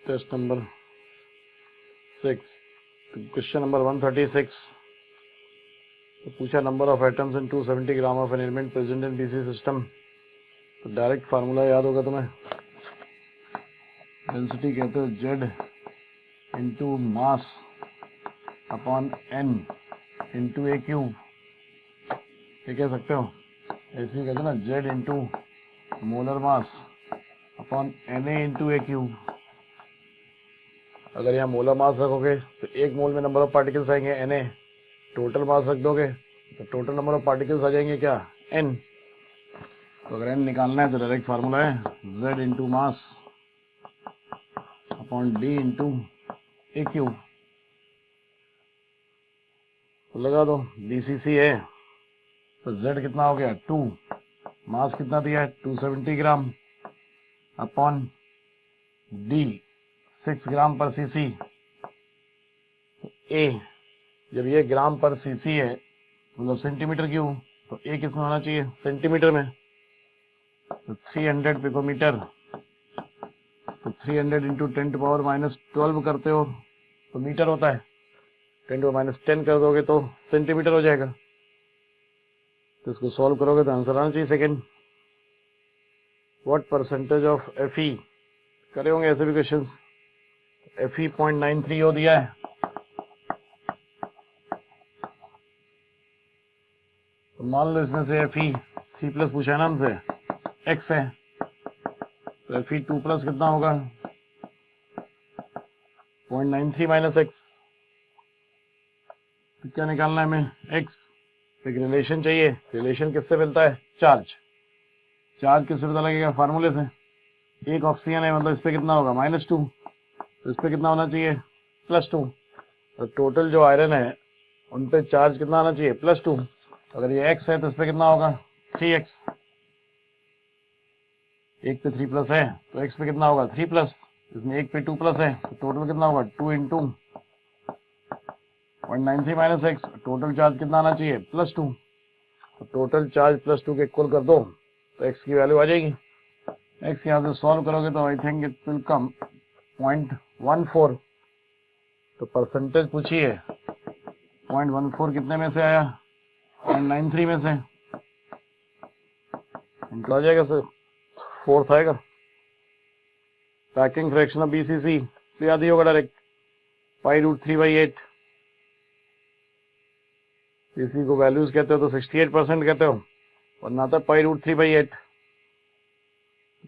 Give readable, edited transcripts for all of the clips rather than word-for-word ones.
Test number 6, question number 136। तो पूछा number of atoms in 270 gram of an element present in BC system. तो direct formula याद होगा तुम्हें, डेंसिटी कहते हो Z into mass upon N into a cube. ये कह सकते हो ऐसे ही कहते ना, Z into molar mass upon N A into a cube. अगर यहाँ मोलर मास रखोगे तो एक मोल में नंबर ऑफ पार्टिकल्स आएंगे एन ए, टोटल मास रख दोगे तो टोटल नंबर ऑफ पार्टिकल्स आ जाएंगे क्या, एन। तो अगर एन निकालना है तो डायरेक्ट फार्मूला है Z into mass upon D into a cube. तो लगा दो, बीसीसी है तो जेड कितना हो गया 2, मास कितना दिया है 270 ग्राम अपॉन डी 6 ग्राम पर सीसी। ए जब ये ग्राम पर सीसी है मतलब सेंटीमीटर क्यूब, तो ए किसमें होना चाहिए सेंटीमीटर में। तो 300 पिकोमीटर, तो 300 इंटू 10⁻⁻12 करते हो तो मीटर होता है, 10⁻10 कर दोगे तो सेंटीमीटर हो जाएगा। तो इसको सॉल्व करोगे तो आंसर आना चाहिए second. What percentage of FE, करे होंगे ऐसे भी क्वेश्चन। एफई 0.93 हो दिया है, तो मान लो इसमें से एफई सी प्लस पूछा है ना हमसे, एक्स है, तो एफई 2 प्लस कितना होगा 0.93 माइनस एक्स। तो क्या निकालना है हमें, एक्स। एक रिलेशन चाहिए, रिलेशन किससे मिलता है, चार्ज। चार्ज किससे पता लगेगा, फार्मूले से। एक ऑक्सीजन है मतलब इस पे कितना होगा -2, तो इस पे कितना होना चाहिए +2। तो टोटल जो आयरन है उन पे चार्ज कितना आना चाहिए +2। अगर ये x है तो इस पे कितना होगा 3x, एक पे 3 प्लस है तो x पे कितना होगा 3 प्लस, इसमें एक पे 2 प्लस है तो टोटल कितना होगा 2 into 0.93 minus x. Total charge कितना आना चाहिए +2। तो टोटल चार्ज +2 के इक्वल कर दो तो x की वैल्यू आ जाएगी। x यहाँ से सॉल्व करोगे तो I think it will come 0.14। तो परसेंटेज पूछिए 0.14 कितने में से आया 0.93 में से, इनका आ जाएगा सर, फोर्थ आएगा। पैकिंग फ्रैक्शन ऑफ बीसीसी तो याद ही होगा डायरेक्ट, π√3/8। इसी को वैल्यूज कहते हो तो 68% कहते हो, और ना था π√3/8।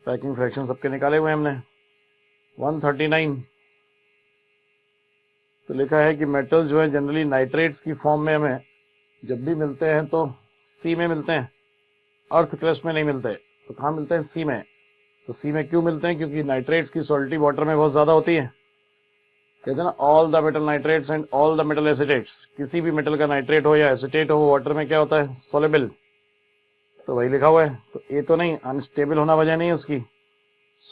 पैकिंग फ्रैक्शन सबके निकाले हुए हमने। 139 तो लिखा है कि मेटल्स जो है जनरली नाइट्रेट्स की फॉर्म में हमें जब भी मिलते हैं तो सी में मिलते हैं, अर्थ क्रस्ट में नहीं मिलते। तो कहाँ मिलते हैं, सी में। तो सी में क्यों मिलते हैं, क्योंकि नाइट्रेट्स की सॉल्टी वाटर में बहुत ज्यादा होती है। कहते हैं ना all the metal nitrates and all the metal acetates, किसी भी मेटल का नाइट्रेट हो या एसिटेट हो वो वाटर में क्या होता है सोलेबल। तो वही लिखा हुआ है। तो ए तो नहीं, अनस्टेबल होना वजह नहीं है उसकी,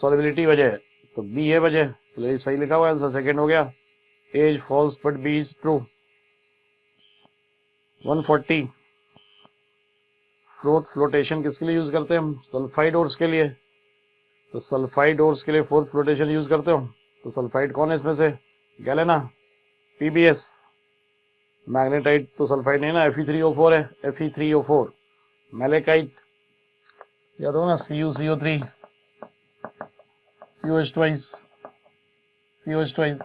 सोलेबिलिटी वजह है। तो बी है वजह, तो ये सही लिखा हुआ है आंसर सेकेंड हो गया। A is false but B is true. 140 flotation किसके लिए यूज करते हैं हम, सल्फाइड ओर्स के लिए। तो सल्फाइड ओर्स के लिए फोर्थ फ्लोटेशन यूज करते हो। तो सल्फाइड कौन है इसमें से, गैलेना, पीबीएस। मैग्नेटाइट तो सल्फाइड नहीं ना, Fe3O4 है, Fe3O4। मैलेकाइट याद हो ना, CuCO3, COH2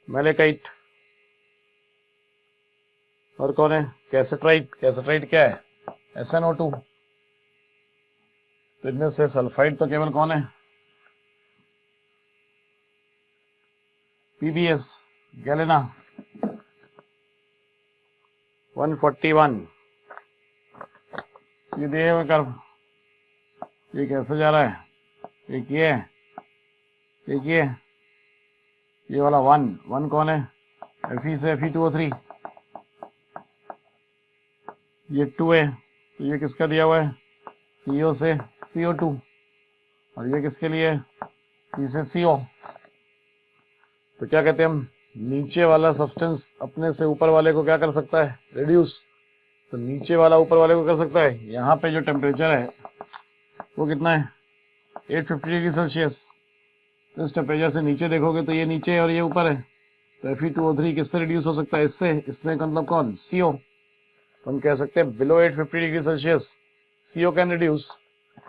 मैलेकाइट। और कौन है, कैसेट्राइट। कैसेट्राइट क्या है, SnO2। तो इनमें से सल्फाइड तो केवल कौन है, पीबीएस, गैलेना। 141 ये दिए हुए कर्व, ये कैसे जा रहा है, एक ये है, एक ये वाला 1 कौन है, Fe से Fe2O3। ये 2 है तो ये किसका दिया हुआ है, CO से CO2। और ये किसके लिए, C से CO। तो क्या कहते हैं हम, नीचे वाला सब्सटेंस अपने से ऊपर वाले को क्या कर सकता है, रिड्यूस। तो नीचे वाला ऊपर वाले को कर सकता है। यहाँ पे जो टेम्परेचर है वो कितना है 850 डिग्री सेल्सियस, तो इस टेम्परेचर से नीचे देखोगे तो ये नीचे है और ये ऊपर है, तो Fe2O3 किससे रिड्यूस हो सकता है? इससे। इसमें मतलब कौन? CO। तो हम कह सकते हैं below 850 degree Celsius CO can reduce,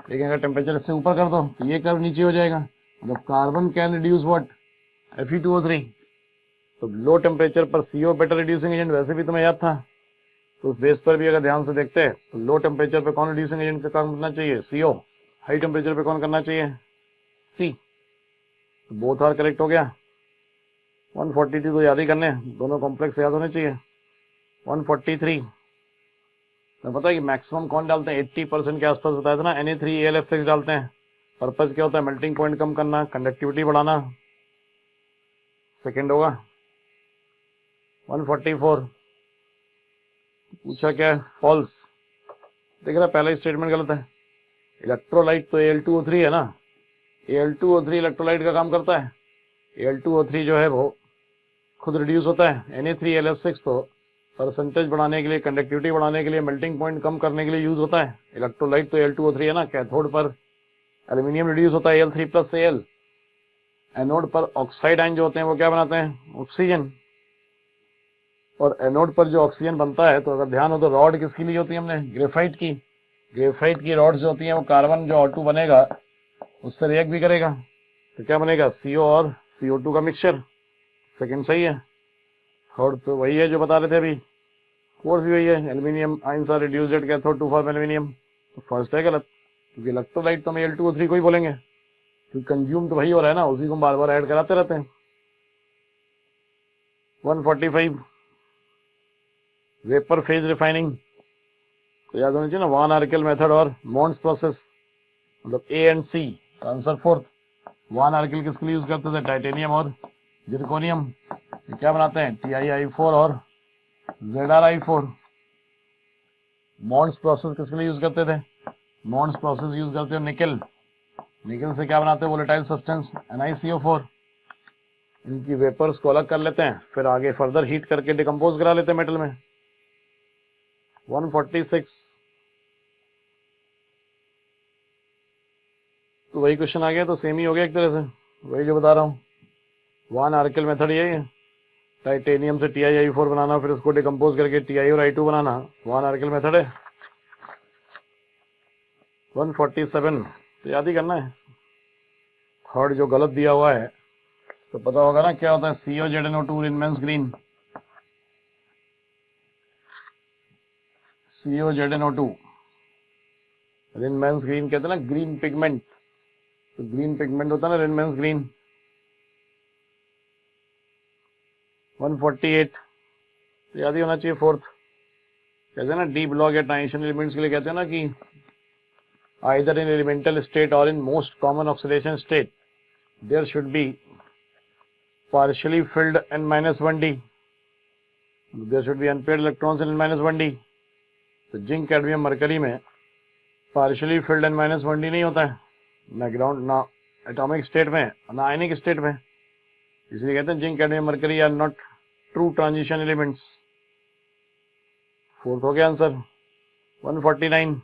लेकिन अगर टेम्परेचर इससे ऊपर कर दो तो ये कर्व नीचे हो जाएगा, मतलब carbon can reduce what? Fe2O3। तो लो टेम्परेचर पर CO बेटर रिड्यूसिंग एजेंट, वैसे भी तुम्हें याद था। तो उस बेस पर भी अगर ध्यान से देखते हैं तो लो टेम्परेचर पे कौन रिड्यूसिंग एजेंट का काम करना चाहिए? CO। हाई टेम्परेचर पे कौन करना चाहिए? C। तो बोथ आर करेक्ट हो गया। 142 तो याद ही करने, दोनों कॉम्प्लेक्स याद होने चाहिए। 143 तो पता है कि मैक्सिमम कौन डालते हैं? 80% के आसपास बताया था ना, Na3AlF6 डालते हैं। पर्पज क्या होता है? मेल्टिंग पॉइंट कम करना, कंडक्टिविटी बढ़ाना। सेकेंड होगा 144। पूछा क्या है? फॉल्स। देख रहा पहला स्टेटमेंट गलत है। इलेक्ट्रोलाइट तो Al2O3 है ना, Al2O3 इलेक्ट्रोलाइट का काम करता है। Al2O3 जो है वो खुद रिड्यूस होता है। Na3AlF6 तो परसेंटेज बढ़ाने के लिए, कंडक्टिविटी बढ़ाने के लिए, मेल्टिंग पॉइंट कम करने के लिए यूज होता है। इलेक्ट्रोलाइट तो Al2O3 है ना। कैथोड पर एल्यूमिनियम रिड्यूस होता है Al3+Al। एनोड पर ऑक्साइड आयन जो होते हैं वो क्या बनाते हैं? ऑक्सीजन। और एनोड पर जो ऑक्सीजन बनता है, तो अगर ध्यान हो तो रॉड किसकी ली होती है हमने? ग्रेफाइट की। ग्रेफाइट की रॉड जो होती है वो कार्बन जो O2 बनेगा उससे रिएक्ट भी करेगा, तो क्या बनेगा? CO और CO2 का मिक्सचर। सेकंड सही है। थर्ड तो वही है जो बता रहे थे अभी। फोर्थ भी वही है, aluminium ions are reduced at cathode to form aluminium. तो फर्स्ट है गलत, क्योंकि इलेक्ट्रोलाइट तो हम Al2O3 को ही बोलेंगे, क्योंकि कंज्यूम तो वही हो रहा है ना, उसी को बार बार ऐड कराते रहते हैं। 145 वेपर फेज रिफाइनिंग, तो याद होना चाहिए ना, वान आर्किल मेथड और मॉन्स प्रोसेस, मतलब A and C। Answer fourth. Van Arkel किसके लिए यूज करते थे? टाइटेनियम और जिरकोनियम। क्या बनाते हैं? TiI4 और ZrI4। मॉन्स प्रोसेस किसके लिए यूज करते थे? मॉन्स प्रोसेस यूज करते हो निकल। निकल से क्या बनाते हैं? Volatile substance NiCO4। इनकी वेपर्स को अलग कर लेते हैं, फिर आगे फर्दर हीट करके डिकम्पोज करा लेते हैं मेटल में। 146 तो वही क्वेश्चन आ गया, तो सेम ही हो गया एक तरह से, वही जो बता रहा हूँ। वान आर्किल मेथड यही है, टाइटेनियम से TiI4 बनाना, फिर उसको डिकम्पोज करके Ti और I2 बनाना, वान आर्किल मेथड है। 147 तो याद ही करना है। थर्ड जो गलत दिया हुआ है तो पता होगा ना क्या होता है? COZNO2 रिनमेंस green. COZNO2 रिनमेंस ग्रीन कहते हैं ना, ग्रीन पिगमेंट। तो ग्रीन पिगमेंट होता है ना रिनमेंस ग्रीन। 148 तो याद ही होना चाहिए। फोर्थ कहते हैं ना डी ब्लॉक या ट्रांजिशन एलिमेंट्स के लिए कहते हैं ना कि either in elemental state or in most common oxidation state there should be partially filled N-1d, there should be unpaired electrons in N-1d। तो जिंक कैडमियम मरकरी में पार्शियली फिल्ड N-1d नहीं होता है, ना ग्राउंड, ना एटॉमिक स्टेट में, ना आयनिक state में, इसलिए कहते हैं zinc cadmium mercury are not true transition elements. Fourth हो गया आंसर। 149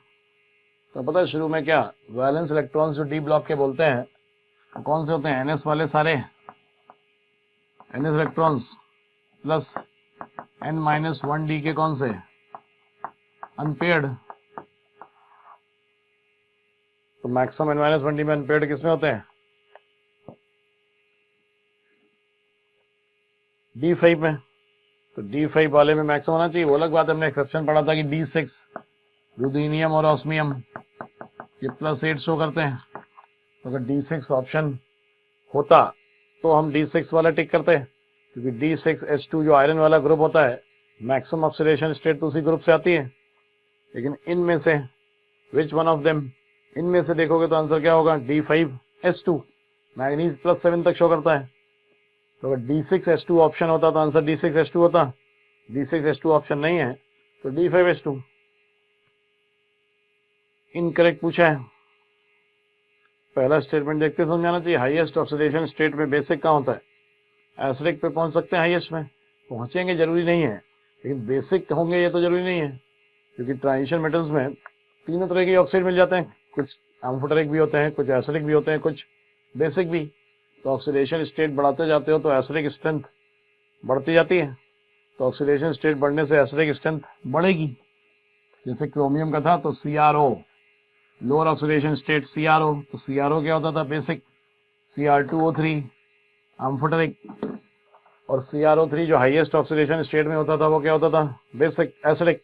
तो पता है शुरू में क्या, वैलेंस इलेक्ट्रॉन्स जो डी ब्लॉक के बोलते हैं तो कौन से होते हैं? NS वाले सारे NS इलेक्ट्रॉन्स प्लस N-1d के कौन से? अनपेयर्ड। तो मैक्सिमम N-1d में अनपेयर्ड किसमें होते हैं? D5 में। तो D5 वाले में मैक्सिमम होना चाहिए। वो अलग बात है, हमने एक्सेप्शन पढ़ा था कि D6 रुदीनियम और ऑस्मियम ये +8 शो करते हैं। तो अगर D6 ऑप्शन होता तो हम D6 वाला टिक करते हैं, क्योंकि D6H2 जो आयरन वाला ग्रुप होता है, मैक्सिमम ऑक्सीडेशन स्टेट तो उसी ग्रुप से आती है। लेकिन इनमें से विच वन ऑफ देम, इनमें से देखोगे तो आंसर क्या होगा? D5H2, मैग्नीज +7 तक शो करता है। तो अगर D6H2 ऑप्शन होता तो आंसर D6H2 होता। D6H2 ऑप्शन नहीं है तो D5H2। इनकरेक्ट पूछा है। पहला स्टेटमेंट देखते समझाना चाहिए, हाईएस्ट ऑक्सीडेशन स्टेट में बेसिक कहाँ होता है? एसिडिक पे पहुंच सकते हैं हाईएस्ट में, पहुंचेंगे जरूरी नहीं है, लेकिन बेसिक होंगे ये तो जरूरी नहीं है, क्योंकि ट्रांजिशन मेटल्स में तीनों तरह के ऑक्साइड मिल जाते हैं, कुछ एम्फोटेरिक भी होते हैं, कुछ एसिडिक भी होते हैं, कुछ बेसिक भी। तो ऑक्सीडेशन स्टेट बढ़ाते जाते हो तो एसिडिक स्ट्रेंथ बढ़ती जाती है, तो ऑक्सीडेशन स्टेट बढ़ने से एसिडिक स्ट्रेंथ बढ़ेगी। जैसे क्रोमियम का था तो CrO, lower oxidation state CrO, तो CrO क्या होता था, बेसिक, Cr2O3 एम्फोटेरिक, और CrO3 जो हाईएस्ट ऑक्सीडेशन स्टेट में होता था वो क्या होता था, बेसिक, एसिडिक।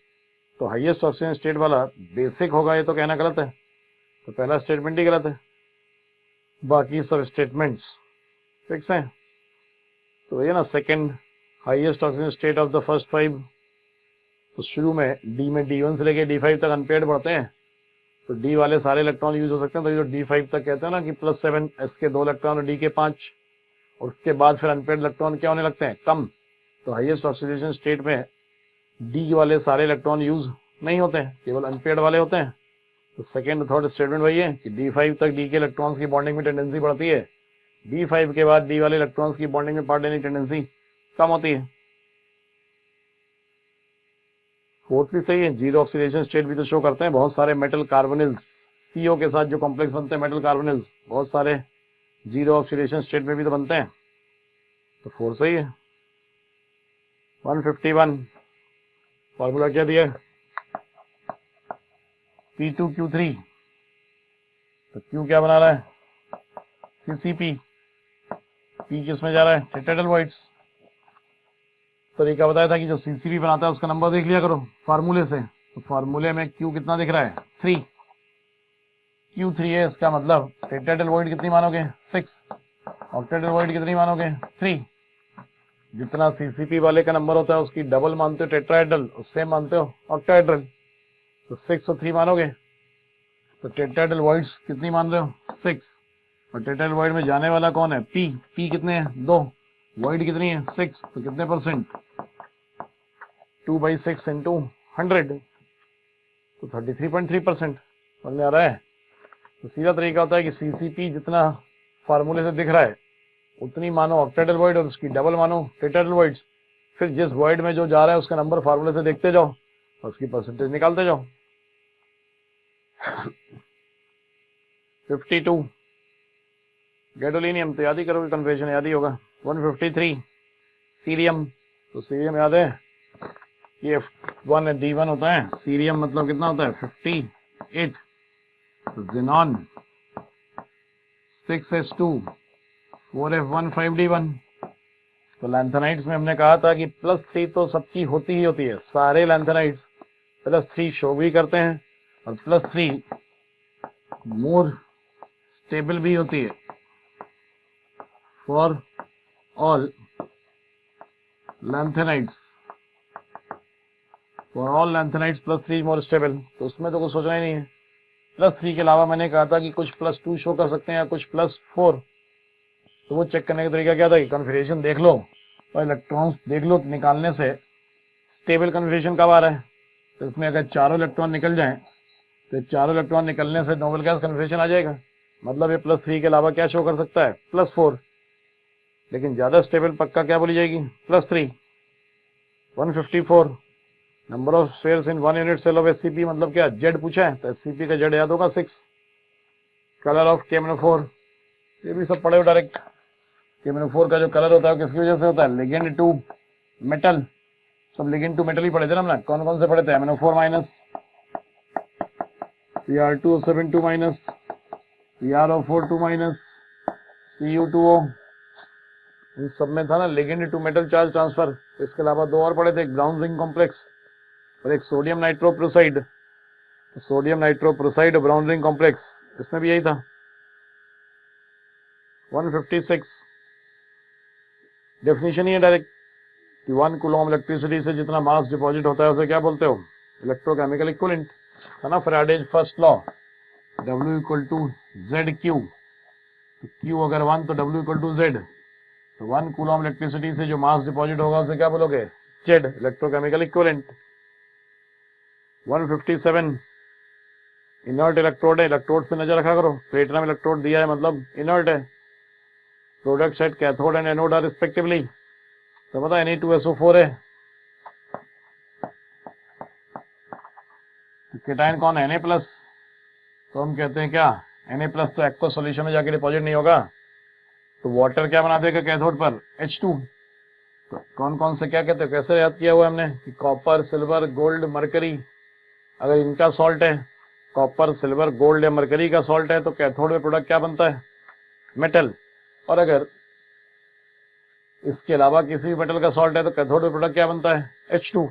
तो हाईएस्ट ऑक्सीडेशन स्टेट वाला बेसिक होगा, ये तो कहना गलत है, तो पहला स्टेटमेंट ही गलत है, बाकी सब स्टेटमेंट्स फिक्स हैं। तो ये ना second highest oxygen state of the first 5, तो शुरू में डी में D1 से लेके D5 तक अनपेयर्ड बढ़ते हैं, तो डी वाले सारे इलेक्ट्रॉन यूज हो सकते हैं, तो जो D5 तक कहते हैं ना कि +7 S के 2 इलेक्ट्रॉन और D के 5, और उसके बाद फिर अनपेयर्ड इलेक्ट्रॉन क्या होने लगते हैं, कम। तो हाईएस्ट ऑक्सीडेशन स्टेट में डी वाले सारे इलेक्ट्रॉन यूज नहीं होते हैं, केवल अनपेयर्ड वाले होते हैं। तो सेकेंड थर्ड स्टेटमेंट वही है कि D5 तक डी के इलेक्ट्रॉन्स की बॉन्डिंग में टेंडेंसी बढ़ती है, D5 के बाद डी वाले इलेक्ट्रॉन्स की बॉन्डिंग में पार्ट लेने की टेंडेंसी कम होती है। फोर्थली सही है, जीरो ऑक्सीडेशन स्टेट भी तो शो करते हैं बहुत सारे मेटल कार्बोनिल्स, CO के साथ जो कॉम्प्लेक्स बनते हैं मेटल कार्बोनिल्स, बहुत सारे जीरो ऑक्सीडेशन स्टेट में भी तो बनते हैं, तो 4 सही है। 151 फॉर्मूला क्या दिया है, P2Q3, तो Q क्या बना रहा है, CCP, P किस में जा रहा है, टेट्राडेल्वाइड्स। तरीका बताया था कि जो CCP बनाता है उसका नंबर देख लिया करो फार्मूले से, तो फार्मूले में Q कितना दिख रहा है, 3, Q3 है, इसका मतलब टेट्राडेल्वाइड कितनी मानोगे, 6, ऑक्टेडेल्वाइड कितनी मानोगे, 3। जितना CCP वाले का नंबर होता है उसकी डबल मानते हो टेट्राहेड्रल, उससे मानते हो ऑक्टाहेड्रल, तो 6 और 3 मानोगे, तो टेट्राडेल्वाइड्स कितनी मान रहे हो, 6, और टेट्राडेल्वाइड में जाने वाला कौन है, P कितने हैं, 2, वाइड कितनी है, 6, तो कितने परसेंट, 2/6 इंटू 100, तो 33.3%। समझ में आ रहा है। तो सीधा तरीका होता है कि CCP जितना फार्मूले से दिख रहा है उतनी मानो ऑक्टेडेल्वाइड और उसकी डबल मानो टेट्राडेल्वाइड्स, फिर जिस वाइड में जो जा रहा है उसका नंबर फार्मूले से देखते जाओ और उसकी परसेंटेज निकालते जाओ। 52 गैडोलिनियम, तो याद ही करोगे, कन्फर्मेशन याद ही होगा। 153 सीरियम, तो सीरियम याद है, ये F1 D1 होता है, सीरियम मतलब कितना होता है, 58, ज़ेनॉन 6s2 4f1 5d1। तो लैंथेनाइड्स में हमने कहा था कि +3 तो सबकी होती ही होती है, सारे लैंथेनाइड्स +3 शो भी करते हैं, और +3 मोर स्टेबल भी होती है for all lanthanides, for all lanthanides +3 more stable. तो उसमें तो कुछ सोचना ही नहीं है। +3 के अलावा मैंने कहा था कि कुछ +2 शो कर सकते हैं या कुछ +4, तो वो चेक करने का तरीका क्या था कि कन्फिगरेशन देख लो और इलेक्ट्रॉन्स देख लो, निकालने से स्टेबल कन्फिगरेशन कब आ रहा है। तो इसमें अगर चारों इलेक्ट्रॉन निकल जाएं तो चारों इलेक्ट्रॉन निकलने से नोबल गैस कन्फिगरेशन आ जाएगा, मतलब ये +3 के अलावा क्या शो कर सकता है, +4, लेकिन ज्यादा स्टेबल पक्का क्या बोली जाएगी, +3। 154 number of spheres in 1 unit cell of SCP, मतलब क्या, Z पूछा है तो SCP का Z याद होगा 6। कलर ऑफ KMnO4, ये भी सब पढ़े हो डायरेक्ट। KMnO4 का जो कलर होता है किसकी वजह से होता है, लिगेंड टू मेटल, सब लिगेंड टू मेटल ही पढ़े थे ना हमने। कौन कौन से पढ़े थे, MnO4 minus, Cr2O7 minus, CrO4 minus, Cu2O, इन सब में था ना ligand to metal charge transfer. इसके अलावा 2 और पढ़े थे, एक ब्राउन रिंग कॉम्प्लेक्स और एक सोडियम नाइट्रोप्रोसाइड। सोडियम नाइट्रोप्रोसाइड और ब्राउन रिंग कॉम्प्लेक्स, इसमें भी यही था। 156 डेफिनेशन ही है डायरेक्ट कि 1 कूलम इलेक्ट्रिसिटी से जितना मास डिपॉजिट होता है उसे क्या बोलते हो, इलेक्ट्रोकेमिकल इक्विवेलेंट, है ना, Faraday's first law, W = ZQ। तो Q अगर 1 तो W = Z, तो 1 कूलम इलेक्ट्रिसिटी से जो मास डिपॉजिट होगा उसे क्या बोलोगे, Z, electrochemical equivalent. 157 inert electrode है, इलेक्ट्रोड पे नजर रखा करो, प्लेटिनम इलेक्ट्रोड दिया है मतलब इनर्ट है। Product at cathode and anode are respectively, तो पता है Na2SO4 है, केटायन कौन है, Na+, तो हम कहते हैं क्या, Na+ तो एक्वा सॉल्यूशन में जाके डिपॉजिट नहीं होगा, तो वाटर क्या बना देगा कैथोड पर, H2। तो कौन कौन से क्या कहते हैं, कैसे याद किया हुआ हमने कि कॉपर, सिल्वर, गोल्ड, मरकरी, अगर इनका सॉल्ट है, कॉपर, सिल्वर, गोल्ड या मरकरी का सॉल्ट है, तो कैथोड में प्रोडक्ट क्या बनता है, मेटल। और अगर इसके अलावा किसी भी मेटल का सॉल्ट है तो कैथोड में प्रोडक्ट क्या बनता है, H2।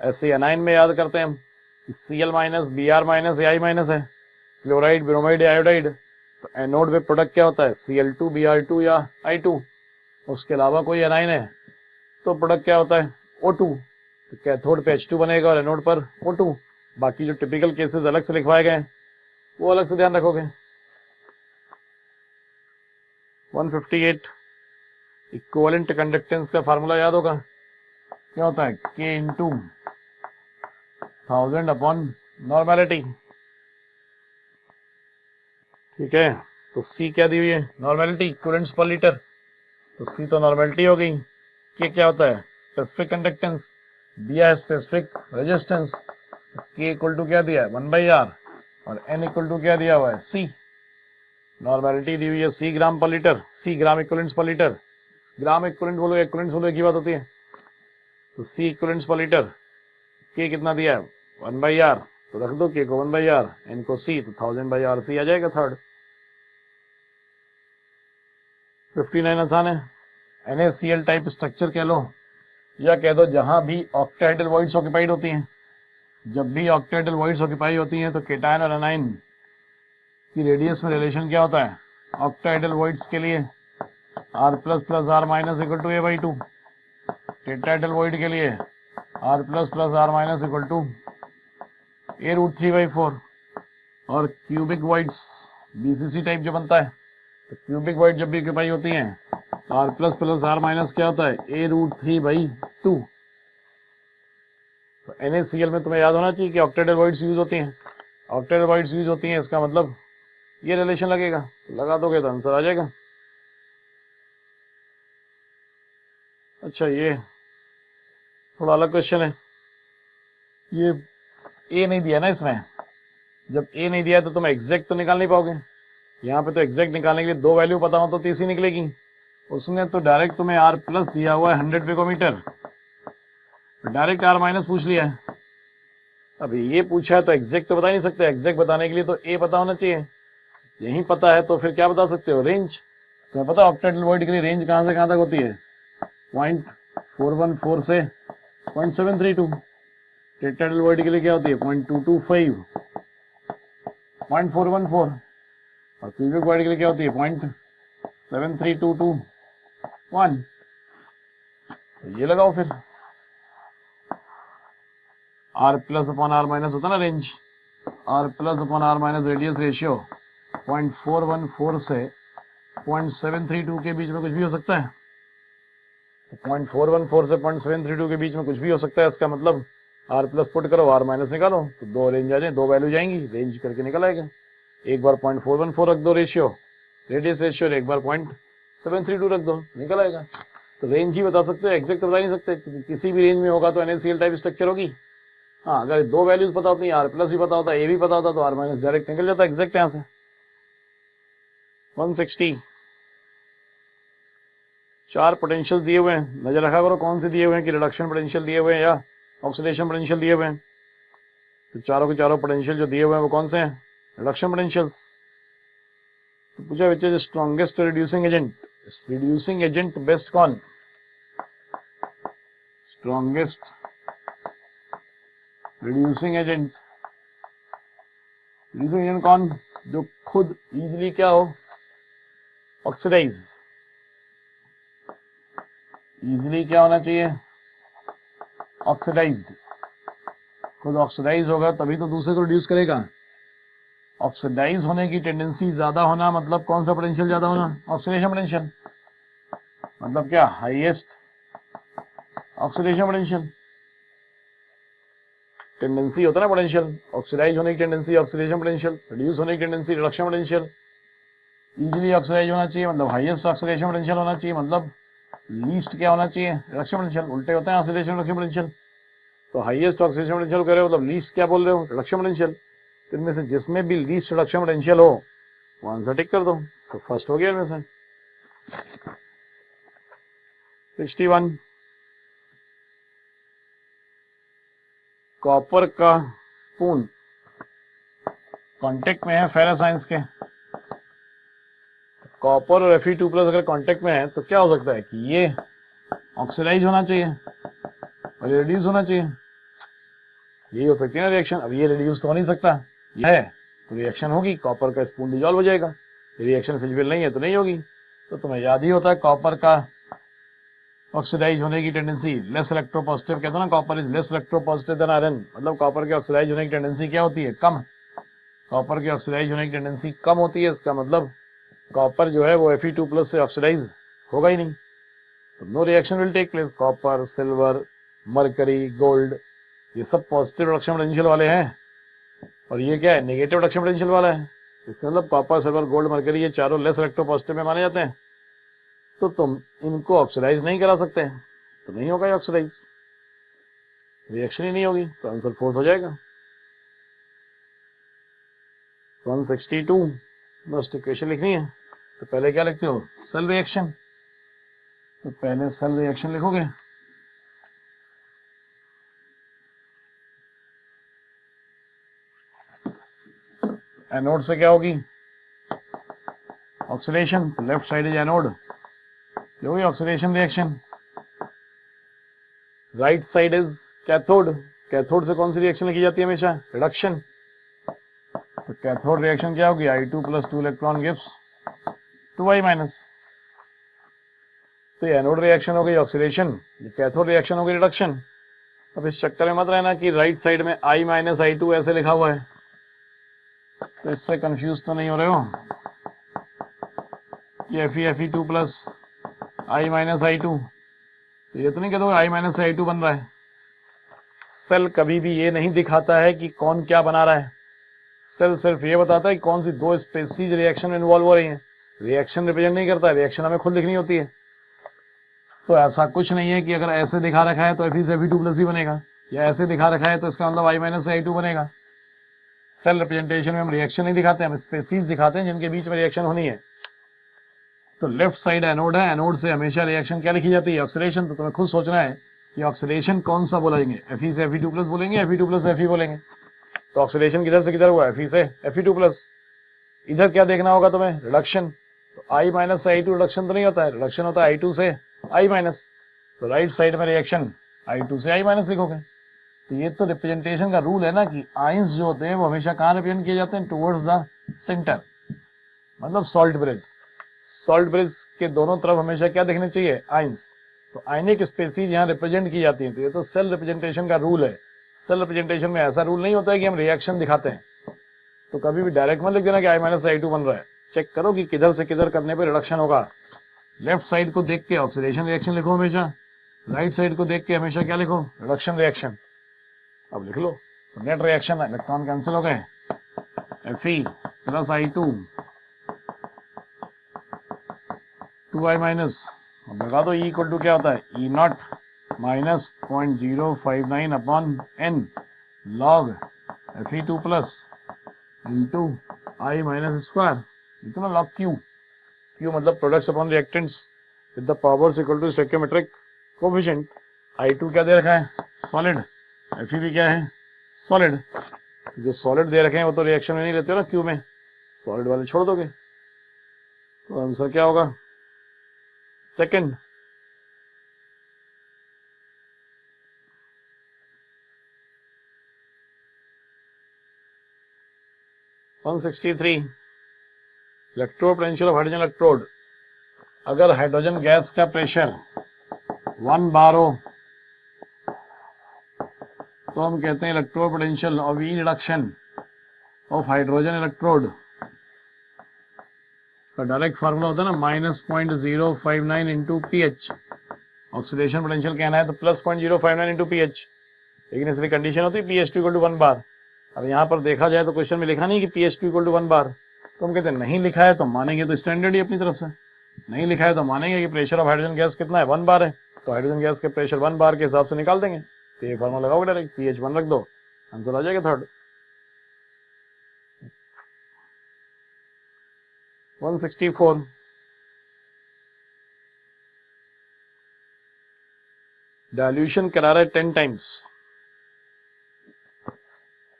ऐसे एनाइन में याद करते हैं हम, Cl माइनस, Br माइनस, आई माइनस है, क्लोराइड, ब्रोमाइड, आयोडाइड। तो एनोड में प्रोडक्ट क्या होता है, Cl2, Br2 या I2। उसके अलावा कोई एनाइन है तो प्रोडक्ट क्या होता है, O2। तो कैथोड पे H2 बनेगा और एनोड पर O2। बाकी जो टिपिकल केसेस अलग से लिखवाए गए हैं वो अलग से ध्यान रखोगे। 158 इक्विवेलेंट कंडक्टेंस का फार्मूला याद होगा, क्या होता है, K इंटू 1000 अपॉन नॉर्मेलिटी। ठीक है, तो C क्या दी हुई है, नॉर्मेलिटी, इक्विवेलेंट्स पर लीटर। तो C तो नॉर्मेलिटी हो गई। K क्या होता है, स्पेसिफिक कंडक्टेंस, दिया है specific resistance. K equal to क्या दिया है, 1/R, और N इक्वल टू क्या दिया हुआ है, C। नॉर्मेलिटी दी हुई है C ग्राम पर लीटर, C ग्राम इक्विवेलेंट्स पर लीटर। ग्राम इक्विवेलेंट बोलो, इक्विवेलेंट्स बोलो, एक ही बात होती है। तो C इक्विवेलेंट्स पर लीटर, K कितना दिया है, 1/R, तो रख दो K को 1/R, N को C, तो 1000/RC आ जाएगा थर्ड। 59 आसान है। NaCl टाइप स्ट्रक्चर कह लो या कह दो जहां भी ऑक्टाहेड्रल वॉइड्स ऑक्यूपाइड होती हैं। जब भी ऑक्टाहेड्रल वॉइड्स ऑक्यूपाई होती हैं तो केटायन और एनाइन की रेडियस में रिलेशन क्या होता है, ऑक्टाहेड्रल वॉइड्स के लिए R plus plus R minus equal to A/2, tetrahedral void के लिए R plus plus R minus equal to A√3/4। और क्यूबिक वॉइड्स BCC टाइप जो बनता है, तो क्यूबिक वॉइड जब भी ऑक्यूपाई होती हैं R plus plus R minus क्या होता है, A√3/2। तो NaCl में तुम्हें याद होना चाहिए कि ऑक्टाहेड्रल वॉइड्स यूज होती हैं। ऑक्टाहेड्रल वॉइड्स यूज होती हैं, इसका मतलब ये रिलेशन लगेगा, तो लगा दोगे तो आंसर आ जाएगा। अच्छा, ये थोड़ा अलग क्वेश्चन है, ये A नहीं दिया ना इसमें। जब A नहीं दिया तो तुम एग्जैक्ट तो निकाल नहीं पाओगे। यहाँ पे तो एग्जैक्ट निकालने के लिए दो वैल्यू पता हो तो तीसरी निकलेगी। उसने तो डायरेक्ट तुम्हें R प्लस दिया हुआ है 100 पिकोमीटर, डायरेक्ट R माइनस पूछ लिया है। अब ये पूछा है तो एग्जैक्ट तो बता नहीं सकते, एग्जैक्ट बताने के लिए तो A पता होना चाहिए। यही पता है तो फिर क्या बता सकते हो, रेंज। तुम्हें पता ऑक्टाहेड्रल वॉइड के लिए रेंज कहाँ से कहाँ तक होती है, 0.414 से 0.732। टेट्राहेड्रल वॉइड के लिए क्या होती है, 0.225, 0.414। और क्यूबिक वॉइड के लिए क्या होती है, 0.73221। तो ये लगाओ फिर, R plus upon R minus होता ना range, R plus upon R minus radius ratio 0.414 से 0.732 के बीच में कुछ भी हो सकता है। तो 0.414 से 0.732 के बीच में कुछ भी हो सकता है। इसका मतलब R प्लस पुट करो, R माइनस निकालो, तो दो रेंज आ जाए, दो वैल्यू जाएंगी, रेंज करके निकल आएगा। एक बार 0.414 रख दो रेशियो, रेडियस रेशियो, एक बार 0.732 रख दो, निकल आएगा। तो रेंज ही बता सकते हो, एग्जैक्ट बता नहीं सकते। किसी भी रेंज में होगा तो NaCl टाइप स्ट्रक्चर होगी। हाँ, अगर दो वैल्यूज पता होती, R प्लस भी पता होता, A भी पता होता, तो R माइनस डायरेक्ट निकल जाता एग्जैक्ट यहाँ से। 160 चार पोटेंशियल दिए हुए हैं, नजर रखा करो कौन से दिए हुए हैं कि रिडक्शन पोटेंशियल दिए हुए हैं या ऑक्सीडेशन पोटेंशियल दिए हुए हैं। तो चारों के चारों पोटेंशियल जो दिए हुए हैं वो कौन से हैं, रिडक्शन पोटेंशियल। तो पूछा which is strongest reducing agent best कौन, स्ट्रॉन्गेस्ट रिड्यूसिंग एजेंट कौन, जो खुद इजीली क्या हो, ऑक्सीडाइज। इजीली क्या होना चाहिए, ऑक्सीडाइज्ड। खुद ऑक्सीडाइज होगा तभी तो दूसरे को रिड्यूस करेगा। ऑक्सीडाइज होने की टेंडेंसी ज्यादा होना मतलब कौन सा पोटेंशियल ज्यादा होना, ऑक्सीडेशन पोटेंशियल। मतलब क्या, हाईएस्ट ऑक्सीडेशन पोटेंशियल। टेंडेंसी होता है ना पोटेंशियल, ऑक्सीडाइज होने की टेंडेंसी ऑक्सीडेशन पोटेंशियल, रिड्यूस होने की tendency reduction potential. Easily oxidise होना चाहिए मतलब हाईएस्ट ऑक्सीडेशन पोटेंशियल होना चाहिए, मतलब लीस्ट क्या होना चाहिए, रिडक्शन पोटेंशियल। उल्टे होते हैं ऑक्सीडेशन रिडक्शन पोटेंशियल। तो हाईएस्ट ऑक्सीडेशन पोटेंशियल कह रहे हो मतलब लीस्ट क्या बोल रहे हो, रिडक्शन पोटेंशियल। तो इनमें से जिसमें भी लीस्ट रिडक्शन पोटेंशियल हो वो आंसर टिक कर दो, तो फर्स्ट हो गया इनमें से। 61 कॉपर का स्पून कांटेक्ट में है फेरस आयंस के। कॉपर और Fe2+ अगर कांटेक्ट में है तो क्या हो सकता है कि ये ऑक्सीडाइज होना चाहिए और ये रिड्यूस होना चाहिए। यही हो सकती है ना रिएक्शन। अब ये रिड्यूस तो हो नहीं सकता, ये है तो रिएक्शन होगी, कॉपर का स्पून डिजॉल्व हो जाएगा। रिएक्शन फिजिबल नहीं है तो नहीं होगी। तो तुम्हें याद ही होता है कॉपर का ऑक्सीडाइज होने की टेंडेंसी लेस इलेक्ट्रोपॉजिटिव, कहते हैं ना copper is less electropositive than iron. मतलब कॉपर के ऑक्सीडाइज होने की टेंडेंसी क्या होती है? कम। कॉपर के ऑक्सीडाइज होने की टेंडेंसी कम होती है, इसका मतलब कॉपर जो है वो Fe2+ से ऑक्सीडाइज होगा ही नहीं, तो no reaction will take place. Copper, silver, mercury, gold ये सब पॉजिटिव रिडक्शन पोटेंशियल वाले हैं और ये क्या है? नेगेटिव रिडक्शन पोटेंशियल वाला है। इसका मतलब कॉपर, सिल्वर, गोल्ड, मरकरी ये चारों लेस इलेक्ट्रोपॉजिटिव में माने जाते हैं, तो तुम इनको ऑक्सीडाइज नहीं करा सकते, तो नहीं होगा ये ऑक्सीडाइज, रिएक्शन ही नहीं होगी, तो आंसर फोर्थ हो जाएगा। 162 बस इक्वेशन लिखनी है। तो पहले क्या लिखते हो? Cell reaction. तो पहले सेल रिएक्शन लिखोगे। एनोड से क्या होगी? ऑक्सीडेशन। तो लेफ्ट साइड इज एनोड, ये होगी oxidation reaction. Right side is cathode. Cathode से कौन सी रिएक्शन लिखी जाती है हमेशा? रिडक्शन। तो कैथोड रिएक्शन क्या होगी? I2 + 2 electron gives 2I-। तो ये एनोड रिएक्शन हो गई ऑक्सीडेशन, ये कैथोड रिएक्शन हो गई रिडक्शन। अब इस चक्कर में मत रहना कि राइट साइड में I-I2 ऐसे लिखा हुआ है, तो इससे कंफ्यूज तो नहीं हो रहे हो कि Fe2+ I-I2, तो ये तो नहीं कहते I-I2 बन रहा है। सेल कभी भी ये नहीं दिखाता है कि कौन क्या बना रहा है, सेल सिर्फ ये बताता है कि कौन सी दो स्पेसीज रिएक्शन में इन्वॉल्व हो रही हैं। रिएक्शन रिप्रेजेंट नहीं करता है, रिएक्शन हमें खुद लिखनी होती है। तो ऐसा कुछ नहीं है कि अगर ऐसे दिखा रखा है तो Fe2+ ही बनेगा, या ऐसे दिखा रखा है तो इसका मतलब I-I2 बनेगा। सेल रिप्रेजेंटेशन में हम रिएक्शन नहीं दिखाते, हम स्पेसीज दिखाते हैं जिनके बीच में रिएक्शन होनी है। तो लेफ्ट साइड एनोड है, एनोड से हमेशा रिएक्शन क्या लिखी जाती है? ऑक्सीडेशन। तो तुम्हें खुद सोचना है कि ऑक्सीडेशन कौन सा बोलेंगे, Fe से Fe2+ बोलेंगे, Fe2+ से Fe बोलेंगे। तो ऑक्सीडेशन किधर से किधर हुआ? Fe से Fe2+। इधर क्या देखना होगा तुम्हें? रिडक्शन। तो I-I2 रिडक्शन तो नहीं होता है, रिडक्शन होता है I2 से I-। तो राइट साइड में रिएक्शन I2 से I- लिखोगे। तो ये तो रिप्रेजेंटेशन का रूल है ना कि आयंस जो होते हैं वो हमेशा कहाँ रिप्रेजेंट किए जाते हैं? टुवर्ड्स द सेंटर, मतलब सॉल्ट ब्रिज। सॉल्ट ब्रिज के दोनों तरफ हमेशा क्या देखने चाहिए? आयंस। तो आयनिक स्पेसीज यहाँ रिप्रेजेंट की जाती हैं। तो ये तो सेल रिप्रेजेंटेशन का रूल है। सेल रिप्रेजेंटेशन में ऐसा रूल नहीं होता है कि हम रिएक्शन दिखाते हैं। तो कभी भी डायरेक्ट मत लिख देना कि I-I2 बन रहा है, चेक करो कि किधर से किधर करने पे रिडक्शन होगा। लेफ्ट साइड को देख के ऑक्सीडेशन रिएक्शन लिखो हमेशा, राइट साइड को देख के हमेशा क्या लिखो? Reduction reaction. अब लिख लो। तो नेट रिएक्शन है, इलेक्ट्रॉन कैंसिल हो गए, Fe + I2 2I-। अब लगा दो E = क्या होता है? E0 - 0.059/n log Fe2+ into I- इतना log Q। Q मतलब products upon reactants with the powers = stoichiometric coefficient. I2 क्या दे रखा है? सॉलिड। Fe भी क्या है? सॉलिड। जो सॉलिड दे रखे हैं वो तो रिएक्शन में नहीं लेते हो ना Q में, सॉलिड वाले छोड़ दोगे। तो आंसर क्या होगा? Second. 163 electrode potential of hydrogen electrode. अगर हाइड्रोजन गैस का प्रेशर 1 बार हो तो हम कहते हैं electrode potential of E reduction of hydrogen electrode का डायरेक्ट फार्मूला होता है ना -0.059 इंटू pH। ऑक्सीडेशन पोटेंशियल कहना है तो +0.059 इंटू pH, लेकिन इसमें कंडीशन होती है pH2 = 1 बार। अब यहाँ पर देखा जाए तो क्वेश्चन में लिखा नहीं कि pH2 = 1 बार, तो हम कहते हैं नहीं लिखा है तो मानेंगे तो स्टैंडर्ड ही अपनी तरफ से, नहीं लिखा है तो मानेंगे कि प्रेशर ऑफ हाइड्रोजन गैस कितना है? 1 बार है, तो हाइड्रोजन गैस के प्रेशर 1 बार के हिसाब से निकाल देंगे। तो ये फार्मूला लगाओगे डायरेक्ट, pH 1 रख दो, आंसर आ जाएगा थर्ड। 164 डायल्यूशन करा रहा है 10 टाइम्स,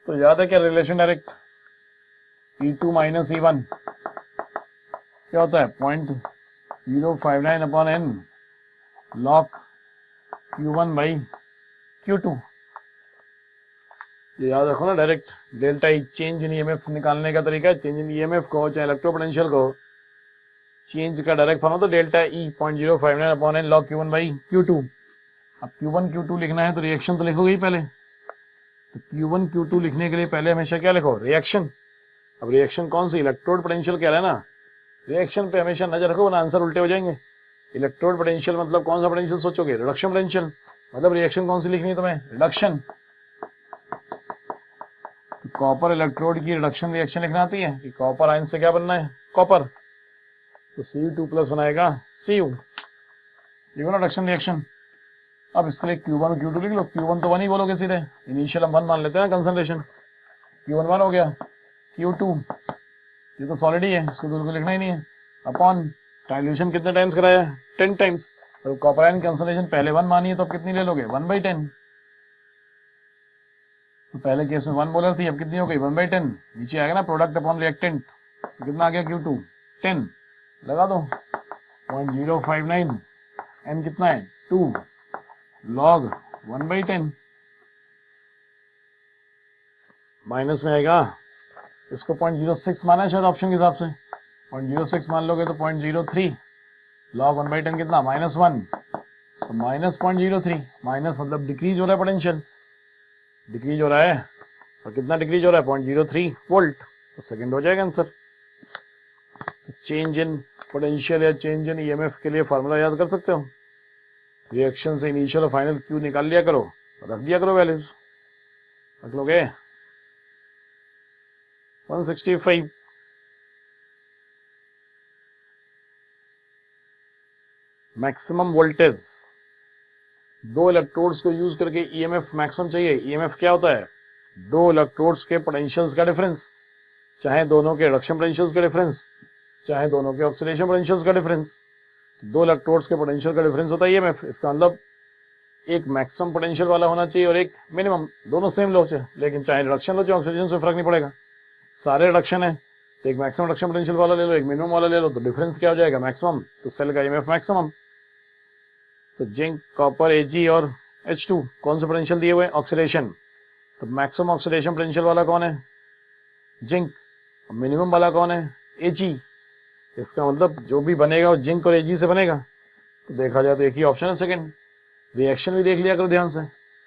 तो याद है क्या relation direct, E2 minus E1 क्या होता है 0.059 upon n log Q1 by Q2। ये याद रखो ना, direct delta E change in EMF निकालने का तरीका है। चेंज इन ईएमएफ को चाहे इलेक्ट्रोपोटेंशियल को चेंज का डायरेक्ट फॉर्म तो delta E 0.059 upon n log Q1 by Q2। अब Q1 Q2 लिखना है तो रिएक्शन तो लिखोगे ही पहले, तो Q1 Q2 लिखने के लिए पहले हमेशा क्या लिखो, रिएक्शन। अब रिएक्शन कौन सी, इलेक्ट्रोड पोटेंशियल कह रहा है ना, रिएक्शन पे हमेशा नजर रखो वरना आंसर उल्टे हो जाएंगे। इलेक्ट्रोड पोटेंशियल मतलब कौन सा पोटेंशियल सोचोगे, रिडक्शन पोटेंशियल, मतलब रिएक्शन कौन सी लिखनी है तुम्हें, रिडक्शन। कॉपर इलेक्ट्रोड की रिडक्शन रिएक्शन लिखना आती है कि कॉपर आयन से क्या बनना है, कॉपर, तो Cu2 प्लस बनाएगा Cu, लिखो ना रिडक्शन रिएक्शन। अब इसके लिए Q1 और Q2 लिख लो, Q1 तो 1 ही बोलोगे सीधे, इनिशियल हम 1 मान लेते हैं कंसंट्रेशन, Q1 1 हो गया, Q2 ये तो सॉलिड ही है, इसको तो लिखना ही नहीं है, अपॉन डाइल्यूशन कितने टाइम्स कराया, 10 टाइम्स, और कॉपर आयन कंसंट्रेशन पहले 1 मानी है तो अब कितनी ले लोगे, 1/10। तो पहले केस में 1 मोलर थी, अब कितनी हो गई 1/10, नीचे आएगा ना प्रोडक्ट अपॉन रिएक्टेंट, तो कितना आ गया Q2 10, लगा दो 0.059, n कितना है 2 log 1/10, माइनस में आएगा, इसको 0.06 माना है शायद ऑप्शन के हिसाब से, 0.06 मान लोगे तो 0.03 log 1/10 कितना -1, तो माइनस 0.03, माइनस मतलब डिक्रीज हो रहा है पोटेंशियल, डिक्रीज हो रहा है, और कितना डिक्रीज हो रहा है 0.03 वोल्ट, तो सेकंड हो जाएगा आंसर। चेंज इन पोटेंशियल या चेंज इन ईएमएफ के लिए फार्मूला याद कर सकते हो, रिएक्शन से इनिशियल और फाइनल क्यू निकाल लिया करो, रख दिया करो वैल्यूज, रख लोगे 165। मैक्सिमम वोल्टेज, दो इलेक्ट्रोड्स को यूज करके ईएमएफ मैक्सिमम चाहिए। ईएमएफ क्या होता है, दो इलेक्ट्रोड्स के पोटेंशियल्स का डिफरेंस, चाहे दोनों के रिडक्शन पोटेंशियल्स का डिफरेंस, चाहे दोनों के ऑक्सीडेशन पोटेंशियल्स का डिफरेंस, दो इलेक्ट्रोड्स के पोटेंशियल का डिफरेंस होता है ईएमएफ। इसका मतलब एक मैक्सिमम पोटेंशियल वाला होना चाहिए और एक मिनिमम, दोनों सेम लो चाहिए, लेकिन चाहे रिडक्शन लो चाहे ऑक्सीडेशन से फर्क नहीं पड़ेगा, सारे रिडक्शन है, तो एक मैक्सिमम रिडक्शन पोटेंशियल वाला ले लो, एक मिनिमम वाला ले लो, तो डिफरेंस क्या हो जाएगा मैक्सिमम, तो सेल का ईएमएफ मैक्सिमम। तो जिंक कॉपर Ag और H2 कौन से पोटेंशियल दिए हुए, ऑक्सीडेशन, तो मैक्सिमम ऑक्सीडेशन पोटेंशियल वाला कौन है, जिंक, मिनिमम वाला कौन है, Ag। इसका मतलब जो भी बनेगा वो जिंक और Ag से बनेगा, तो देखा जाए तो एक ही ऑप्शन है सेकंड। रिएक्शन भी देख लिया करो ध्यान से,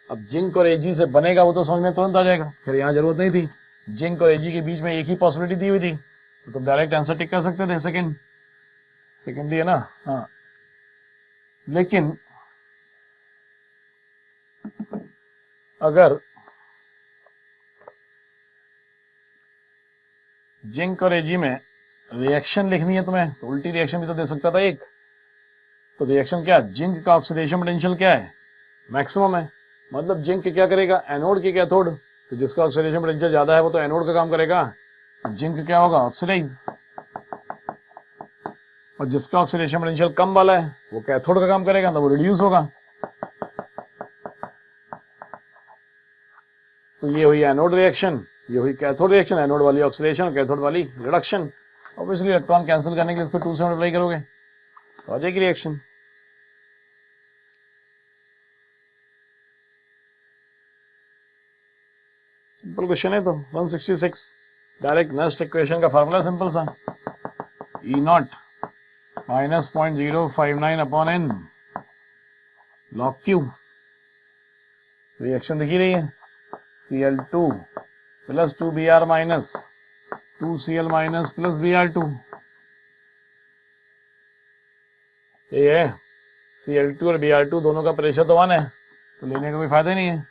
अब जिंक और Ag से बनेगा वो तो समझ में तुरंत आ जाएगा, फिर यहाँ जरूरत नहीं थी, जिंक और Ag के बीच में एक ही पॉसिबिलिटी दी हुई थी, तो तुम डायरेक्ट आंसर टिक कर सकते थे, सेकंड, सेकंड ही है ना, हाँ। लेकिन अगर जिंक और Ag में रिएक्शन लिखनी है तुम्हें, तो उल्टी रिएक्शन भी तो दे सकता था एक, तो रिएक्शन क्या, जिंक का ऑक्सीडेशन पोटेंशियल क्या है, मैक्सिमम है, मतलब जिंक क्या करेगा, एनोड की कैथोड, तो जिसका ऑक्सीडेशन पोटेंशियल ज्यादा है वो तो एनोड का काम करेगा, जिंक क्या होगा, ऑक्सीडाइज, और जिसका ऑक्सीडेशन पोटेंशियल कम वाला है वो कैथोड का काम करेगा, तो वो रिड्यूस होगा। तो ये हुई एनोड रिएक्शन, ये हुई कैथोड रिएक्शन, एनोड वाली ऑक्सीडेशन, कैथोड वाली रिडक्शन। ऑब्वियसली इलेक्ट्रॉन कैंसिल करने के लिए इसको 2 से मल्टीप्लाई करोगे तो आ जाएगी रिएक्शन। सिंपल क्वेश्चन है तो 166, डायरेक्ट नेक्स्ट इक्वेशन का फार्मूला सिंपल सा, E not minus 0.059 upon n log Q, reaction दिखी रही है, Cl2 plus 2Br minus 2Cl minus plus Br2, ये है Cl2 और Br2 दोनों का प्रेशर तो 1 है, तो लेने का कोई फायदा नहीं है,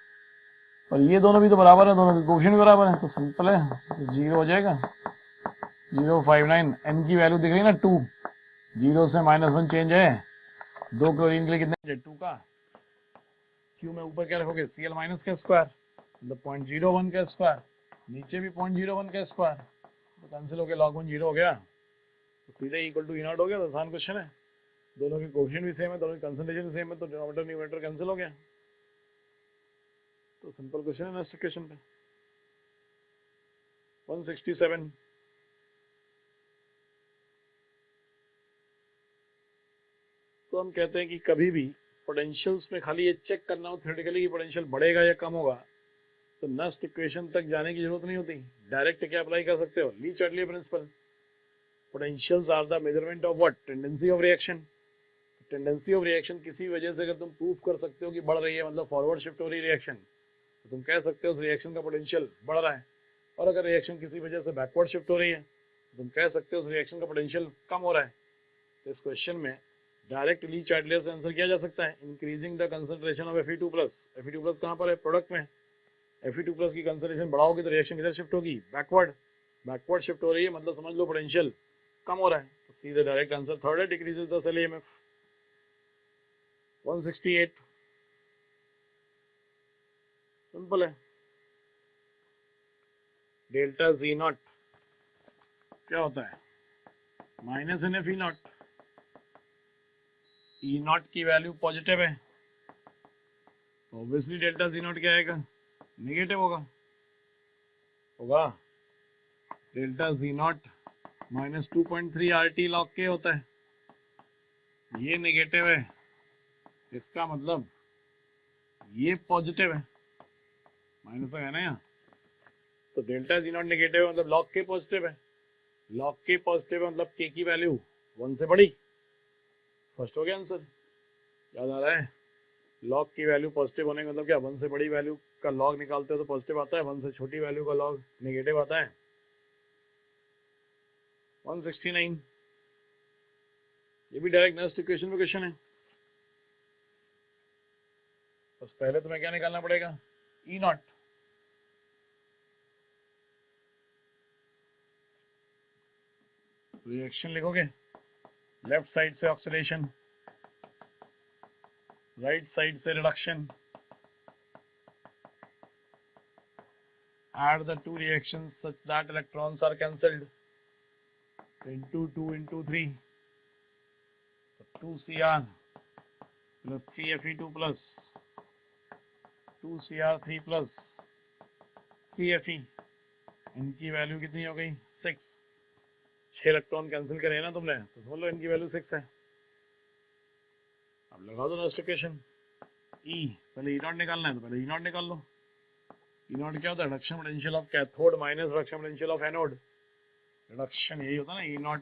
और ये दोनों भी तो बराबर है, दोनों के कोएफिशिएंट भी बराबर है, तो सिंपल है, तो 0 हो जाएगा 059, n की वैल्यू दिख रही है ना 2, 0 से -1 चेंज है, 2 क्लोरीन के लिए कितने 2 का, Q में ऊपर क्या रखोगे Cl माइनस का स्क्वायर, मतलब 0.01 का स्क्वायर, नीचे भी 0.01 का स्क्वायर, तो कैंसिल हो गया, log 1 0 हो गया, तो सीधे इक्वल टू E नॉट हो गया, तो आसान क्वेश्चन है। दोनों के कोएफिशिएंट भी सेम है, दोनों की कंसंट्रेशन सेम है, तो डिनोमिनेटर न्यूमरेटर कैंसिल हो गया। तो सिंपल क्वेश्चन है नेक्स्ट क्वेश्चन पे 167। तो हम कहते हैं कि कभी भी पोटेंशियल्स में खाली ये चेक करना हो थ्योरेटिकली कि पोटेंशियल बढ़ेगा या कम होगा, तो नेक्स्ट इक्वेशन तक जाने की जरूरत नहीं होती, डायरेक्ट क्या अप्लाई कर सकते हो, Le Chatelier principle. Potentials are the measurement of what, tendency of reaction. Tendency of reaction किसी वजह से अगर तुम प्रूफ कर सकते हो कि बढ़ रही है, मतलब फॉरवर्ड शिफ्ट हो रही है रिएक्शन, तो तुम कह सकते हो उस रिएक्शन का पोटेंशियल बढ़ रहा है। और अगर रिएक्शन किसी वजह से बैकवर्ड शिफ्ट हो रही है, तो तुम कह सकते हो उस रिएक्शन का पोटेंशियल कम हो रहा है। तो इस क्वेश्चन में डायरेक्ट ली चार्टली से आंसर किया जा सकता है, increasing the concentration of Fe2+। Fe2+ कहाँ पर है, प्रोडक्ट में। Fe2+ की कंसंट्रेशन बढ़ाओगे तो रिएक्शन किधर शिफ्ट होगी, बैकवर्ड। बैकवर्ड शिफ्ट हो रही है मतलब समझ लो पोटेंशियल कम हो रहा है। तो सीधे डायरेक्ट आंसर थर्ड है, decreases the cell EMF। 168 simple है। डेल्टा Z0 क्या होता है, minus N F E0। E0 की वैल्यू पॉजिटिव है, तो ऑब्वियसली डेल्टा Z0 क्या आएगा, नेगेटिव होगा। Delta Z0 minus 2.3 RT log K होता है, ये नेगेटिव है, इसका मतलब ये पॉजिटिव है, माइनस है ना यहाँ। तो डेल्टा Z0 नेगेटिव है मतलब log K पॉजिटिव है, log K पॉजिटिव है मतलब K की वैल्यू 1 से बड़ी। फर्स्ट हो गया आंसर, याद आ रहा है। log की वैल्यू पॉजिटिव होने का मतलब क्या, 1 से बड़ी वैल्यू का log निकालते हो तो पॉजिटिव आता है, 1 से छोटी वैल्यू का log नेगेटिव आता है। 169 ये भी डायरेक्ट नेक्स्ट इक्वेशन में क्वेश्चन है। बस पहले तुम्हें क्या निकालना पड़ेगा, E0। रिएक्शन लिखोगे, लेफ्ट साइड से ऑक्सीडेशन, राइट साइड से reduction, add the two reactions such that electrons are cancelled, into 2 into 3, so 2Cr plus 3Fe2 plus 2Cr3 plus 3Fe, इनकी वैल्यू कितनी हो गई, 6। 6 इलेक्ट्रॉन कैंसिल करे ना तुमने, तो समझ लो इनकी वैल्यू 6 है। अब लगा दो नेक्स्ट इक्वेशन। E पहले E0 निकालना है तो पहले E0 निकाल लो। E0 क्या होता है, reduction potential of cathode minus reduction potential of anode. Reduction यही होता है ना, E0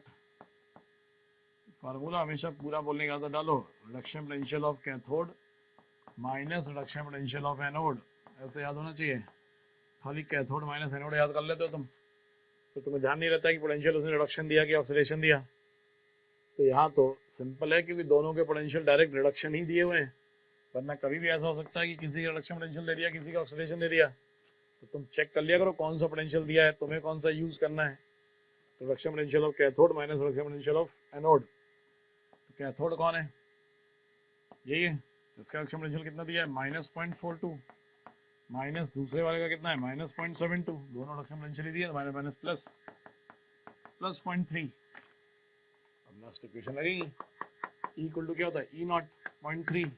फार्मूला हमेशा पूरा बोलने का डालो, reduction potential of cathode minus reduction potential of anode, ऐसे याद होना चाहिए। खाली कैथोड माइनस एनोड याद कर लेते हो तुम, तो तुम्हें ध्यान नहीं रहता कि पोटेंशियल उसने रिडक्शन दिया कि ऑक्सीडेशन दिया। तो यहाँ तो सिंपल है क्योंकि दोनों के पोटेंशियल डायरेक्ट रिडक्शन ही दिए हुए हैं, वरना कभी भी ऐसा हो सकता है कि किसी का रिडक्शन पोटेंशियल दे दिया, किसी का ऑक्सीडेशन दे दिया। तो तुम चेक कर लिया करो कौन सा पोटेंशियल दिया है, तुम्हें कौन सा यूज करना है। तो reduction potential of cathode minus reduction potential of anode, तो कैथोड कौन है, यही है, इसका रिडक्शन पोटेंशियल कितना दिया है, -0.42, माइनस दूसरे वाले का कितना है, -0.72, दोनों रिडक्शन पोटेंशियल दिया है, माइनस माइनस प्लस प्लस 0.3। अब लास्ट इक्वेशन लगेगी, E इक्वल टू क्या होता है, E0 0.3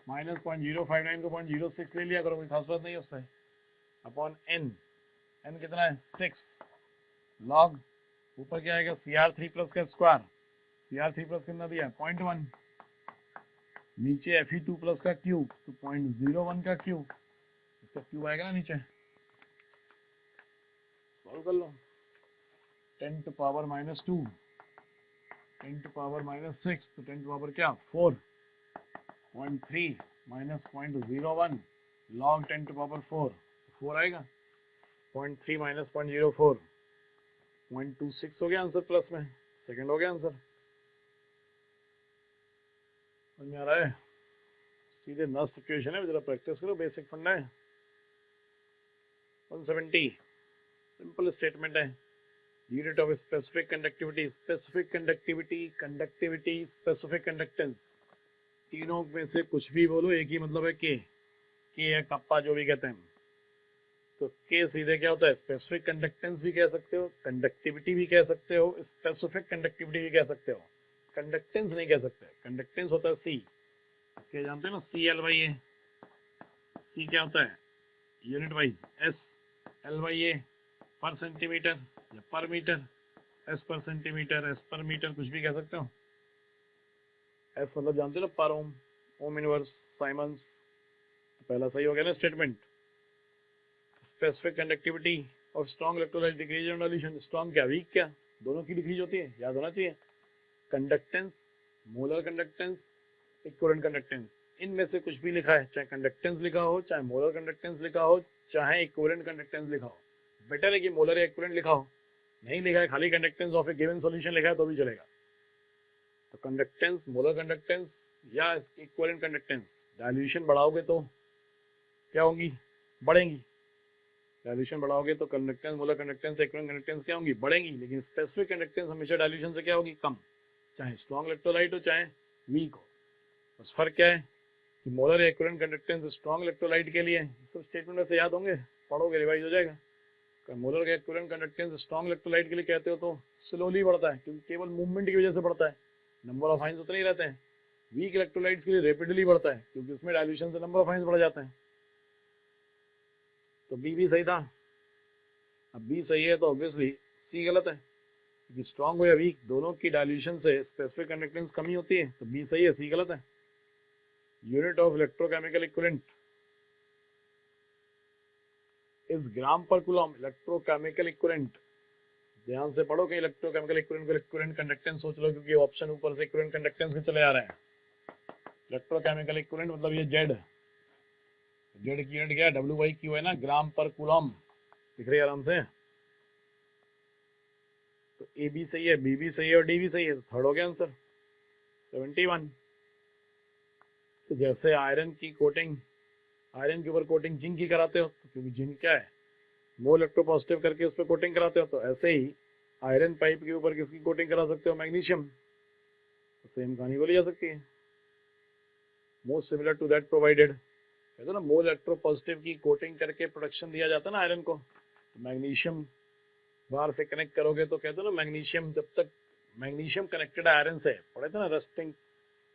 माइनस 0.059 को 0.06 ले लिया करो, कोई खास बात नहीं है उससे, अपॉन n, n कितना है 6, लॉग ऊपर क्या आएगा Cr3 प्लस का स्क्वायर, Cr3 प्लस कितना दिया 0.1, नीचे Fe2 प्लस का क्यूब, तो 0.01 का क्यूब, इसका क्यूब आएगा ना नीचे, सॉल्व कर लो। 10 टू पावर -2, 10 टू पावर -6, तो 10 टू पावर क्या 4, 0.3 माइनस 0.01 लॉग 10 टू पावर 4, 4 आएगा, 0.3 माइनस 0.04, 0.26 हो गया आंसर, प्लस में सेकंड हो गया आंसर। समझ में आ रहा है, सीधे नॉट सिचुएशन है, जरा प्रैक्टिस करो, बेसिक फंडा है। 170 सिंपल स्टेटमेंट है, unit of specific conductivity, specific conductivity, conductivity, specific conductance, तीनों में से कुछ भी बोलो एक ही मतलब है, के या कप्पा जो भी कहते हैं। तो के सीधे क्या होता है, स्पेसिफिक कंडक्टेंस भी कह सकते हो, कंडक्टिविटी भी कह सकते हो, स्पेसिफिक कंडक्टिविटी भी कह सकते हो। कंडक्टेंस नहीं कह सकते, कंडक्टेंस होता है सी, क्या जानते हैं ना, सी एल बाई ए। सी क्या होता है, unit wise, S L by A per centimetre या per metre, S per centimetre, S per metre, कुछ भी कह सकते हो। एस मतलब जानते हो ना, पर ओम, ओम इनवर्स, साइमंस, पहला सही हो गया ना स्टेटमेंट। स्पेसिफिक कंडक्टिविटी और strong electrolyte decrease on dilution, strong क्या वीक क्या, दोनों की डिक्रीज होती है, याद होना चाहिए। Conductance, molar conductance, equivalent conductance, इनमें से कुछ भी लिखा है, चाहे कंडक्टेंस लिखा हो, चाहे मोलर कंडक्टेंस लिखा हो, चाहे इक्विवेलेंट कंडक्टेंस लिखा हो, बेटर है कि मोलर या इक्विवेलेंट लिखा हो। नहीं लिखा है, खाली conductance of A given solution लिखा है तो भी चलेगा। तो कंडक्टेंस, मोलर कंडक्टेंस या इक्विवेलेंट कंडक्टेंस, डाइल्यूशन बढ़ाओगे तो क्या होंगी, बढ़ेंगी। डाइल्यूशन बढ़ाओगे तो conductance, molar conductance, equivalent conductance क्या होंगी, बढ़ेंगी। लेकिन स्पेसिफिक कंडक्टेंस हमेशा डाइल्यूशन से क्या होगी, कम, चाहे स्ट्रॉन्ग इलेक्ट्रोलाइट हो चाहे वीक हो। बस फर्क क्या है कि मोलर या इक्विवेलेंट कंडक्टेंस स्ट्रॉन्ग इलेक्ट्रोलाइट के लिए, सब स्टेटमेंट में से याद होंगे, पढ़ोगे रिवाइज हो जाएगा। मोलर या इक्विवेलेंट कंडक्टेंस स्ट्रॉन्ग इलेक्ट्रोलाइट के लिए कहते हो तो स्लोली बढ़ता है, क्योंकि केवल मूवमेंट की वजह से बढ़ता है, नंबर ऑफ आयंस उतने ही रहते हैं। वीक इलेक्ट्रोलाइट के लिए रैपिडली बढ़ता है, क्योंकि उसमें डाइल्यूशन से नंबर ऑफ आयंस बढ़ जाते हैं। तो बी भी सही था। अब बी सही है तो ऑब्वियसली सी गलत है, क्योंकि स्ट्रॉन्ग हो या वीक दोनों की डाइल्यूशन से स्पेसिफिक कंडक्टेंस कमी होती है। तो बी सही है, सी गलत है। Unit of electrochemical equivalent is gram per coulomb. Electrochemical equivalent, ध्यान से पढ़ो कि इलेक्ट्रोकेमिकल इक्विवेलेंट को इक्विवेलेंट कंडक्टेंस सोच लो, क्योंकि ऑप्शन ऊपर से इक्विवेलेंट कंडक्टेंस में चले आ रहे हैं। इलेक्ट्रोकेमिकल इक्विवेलेंट मतलब ये जेड, जेड की यूनिट क्या है, डब्ल्यू बाई क्यू है ना, ग्राम पर कूलम, दिख रही है आराम से। तो ए भी सही है, बी भी सही है और डी भी सही है, तो थर्ड हो गया आंसर 71। तो जैसे आयरन की कोटिंग, आयरन के ऊपर कोटिंग जिंक की कराते हो, तो क्योंकि जिंक क्या है, मो इलेक्ट्रोपॉजिटिव करके उस पर कोटिंग कराते हो, तो ऐसे ही आयरन पाइप के ऊपर किसकी कोटिंग करा सकते हो, मैग्नीशियम। तो सेम कहानी बोली जा सकती है, most similar to that provided. कहते हो ना, मो इलेक्ट्रोपॉजिटिव की कोटिंग करके प्रोटेक्शन दिया जाता है ना आयरन को। तो मैग्नीशियम बाहर से कनेक्ट करोगे तो कहते हो ना, मैग्नीशियम, जब तक मैग्नीशियम कनेक्टेड आयरन से, पढ़े थे ना रस्टिंग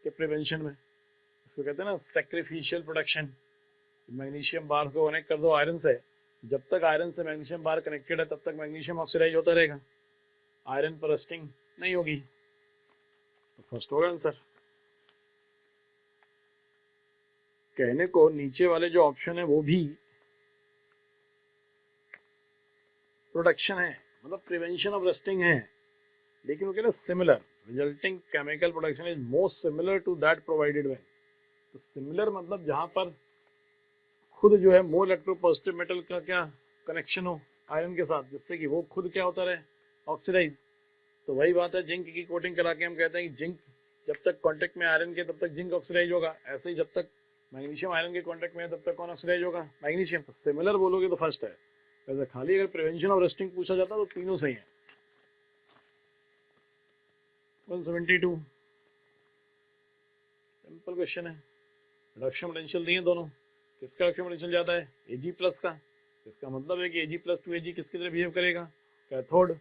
के प्रिवेंशन में, इसको कहते हैं ना सैक्रिफिशियल प्रोटेक्शन। मैग्नीशियम बार को कनेक्ट कर दो आयरन से, जब तक आयरन से मैग्नीशियम बार कनेक्टेड है तब तक मैग्नीशियम ऑक्सीडाइज होता रहेगा, आयरन पर रस्टिंग नहीं होगी। तो फर्स्ट होगा आंसर। कहने को नीचे वाले जो ऑप्शन है वो भी प्रोटेक्शन है, मतलब प्रिवेंशन ऑफ रस्टिंग है, लेकिन वो कहते हैं similar, resulting chemical protection is most similar to that provided when. तो सिमिलर मतलब जहां पर खुद जो है मोर इलेक्ट्रोपॉजिटिव मेटल का क्या कनेक्शन हो आयरन के साथ, जिससे कि वो खुद क्या होता रहे, ऑक्सीडाइज। तो वही बात है, जिंक की कोटिंग करा के हम कहते हैं कि जिंक जब तक कांटेक्ट में आयरन के तब तक जिंक ऑक्सीडाइज होगा, ऐसे ही जब तक मैग्नीशियम आयरन के कांटेक्ट में है तब तक कौन ऑक्सीडाइज होगा, मैग्नीशियम। तो सिमिलर बोलोगे तो फर्स्ट है, वैसे खाली अगर प्रिवेंशन ऑफ रस्टिंग पूछा जाता तो तीनों सही है। 172 सिंपल क्वेश्चन है, रिडक्शन पोटेंशियल दिए दोनों, किसका रिडक्शन पोटेंशियल ज्यादा है, एजी प्लस का। इसका मतलब है कि एजी प्लस टू एजी किसकी तरह बिहेव करेगा, कैथोड,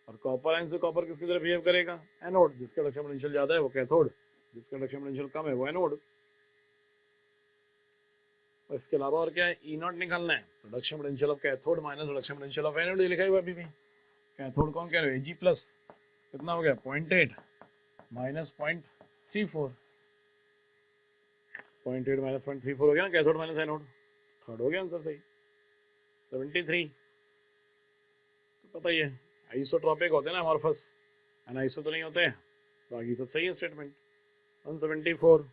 और कॉपर आयन से कॉपर किसकी तरह बिहेव करेगा, एनोड। जिसका रिडक्शन पोटेंशियल ज्यादा है वो कैथोड, जिसका रिडक्शन पोटेंशियल कम है वो एनोड। और इसके अलावा और क्या है, ई नॉट निकालना है, reduction potential of cathode minus reduction potential of anode, ये लिखा हुआ अभी भी। कैथोड कौन कह रहे हो, एजी प्लस कितना हो गया 0.8 माइनस 0.34, 0.8 माइनस 0.34 हो गया ना, कैथोड माइनस एनोड, थर्ड हो गया आंसर सही। 73 तो पता ही है, आइसोट्रोपिक होते हैं ना अमॉर्फस, एनाइसो तो नहीं होते हैं, बाकी सब सही है स्टेटमेंट। 174